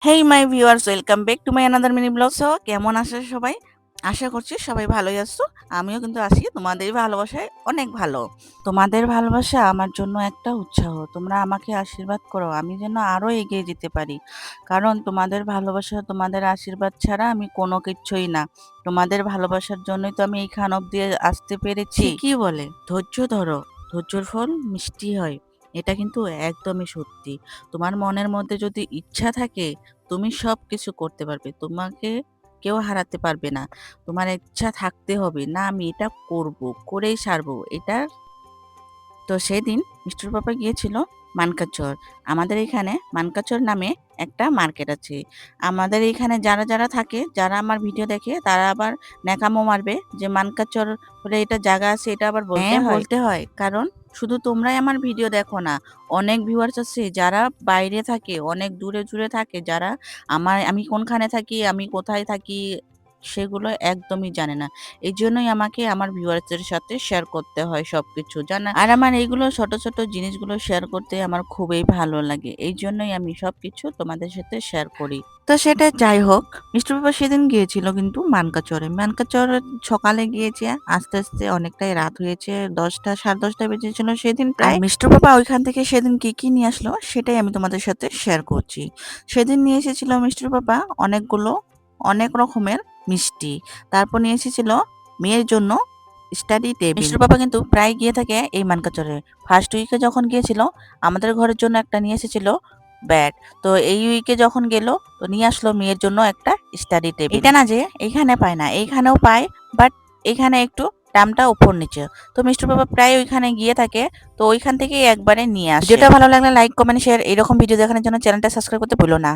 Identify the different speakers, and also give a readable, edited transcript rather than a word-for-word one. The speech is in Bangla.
Speaker 1: Hey my viewers, welcome back to my another mini blog. So কেমন আছো সবাই? আশা করছি সবাই ভালোই আছো। আমিও কিন্তু আছি তোমাদের ভালোবাসায় অনেক ভালো। তোমাদের ভালোবাসা আমার জন্য একটা উৎসাহ। তোমরা আমাকে আশীর্বাদ করো, আমি যেন আরো এগিয়ে যেতে পারি। কারণ তোমাদের ভালোবাসা, তোমাদের আশীর্বাদ ছাড়া আমি কোনো কিচ্ছুই না। তোমাদের ভালোবাসার জন্যই তো আমি এইখান অব্দি আসতে পেরেছি। কি বলে ধৈর্য ধরো, ধৈর্যর ফল মিষ্টি হয়। এটা কিন্তু একদমই সত্যি। তোমার মনের মধ্যে যদি ইচ্ছা থাকে, তুমি সব কিছু করতে পারবে। তোমাকে কেউ হারাতে পারবে না। তোমার ইচ্ছা থাকতে হবে, না আমি এটা করব, করেই ছাড়বো এটা। তো সেদিন মিষ্টুর পাপা গিয়েছিল মানকাচর। আমাদের এখানে মানকাচর নামে একটা মার্কেট আছে। আমাদের এখানে যারা যারা থাকে, যারা আমার ভিডিও দেখে, তারা আবার ন্যাকামো মারবে যে মানকাচর বলে এটা জায়গা আছে, এটা আবার বলতে হয়। কারণ শুধু তোমরাই আমার ভিডিও দেখো না, অনেক ভিউয়ার্স আছে যারা বাইরে থাকে, অনেক দূরে দূরে থাকে, যারা আমি কোনখানে থাকি, আমি কোথায় থাকি সেগুলো একদমই জানে না। এই জন্যই আমাকে আমার ভিউয়ার্সদের সাথে শেয়ার করতে হয় সবকিছু জানা। আর আমার এইগুলো ছোট ছোট জিনিসগুলো শেয়ার করতে আমার খুবই ভালো লাগে। এই জন্যই আমি সবকিছু তোমাদের সাথে শেয়ার করি। তো সেটা যাই হোক, মিষ্টি বাবা সেদিন গিয়েছিল কিন্তু মানকাচরে। মানকাচরে সকালে গিয়েছে, আস্তে আস্তে অনেকটাই রাত হয়েছে, 10টা 10:30 বেজেছিল সেদিন প্রায়। মিষ্টি বাবা ওইখান থেকে সেদিন কি কি নিয়ে আসলো সেটাই আমি তোমাদের সাথে শেয়ার করছি। সেদিন নিয়ে এসেছিল মিষ্টির বাবা অনেক রকমের মিষ্টি। তারপর নিয়ে এসেছিল মেয়ের জন্য স্টাডি টেবিল। মিষ্টির বাবা কিন্তু প্রায় গিয়ে থাকে এই মানকাচরে। ফার্স্ট উইকে যখন গিয়েছিল, আমাদের ঘরের জন্য একটা নিয়ে এসেছিল ব্যাগ। তো এই উইকে যখন গেল, তো নিয়ে আসলো মেয়ের জন্য একটা স্টাডি টেবিল। এটা না যে এইখানে পায় না, এইখানেও পায়, বাট এখানে একটু দামটা উপর নিচে। তো মিষ্টির বাবা প্রায় ওইখানে গিয়ে থাকে, তো ওইখান থেকেই একবারে নিয়ে আসে। ভিডিওটা ভালো লাগলে লাইক কমেন্ট শেয়ার, এরকম ভিডিও দেখানোর জন্য চ্যানেলটা সাবস্ক্রাইব করতে ভুলো না।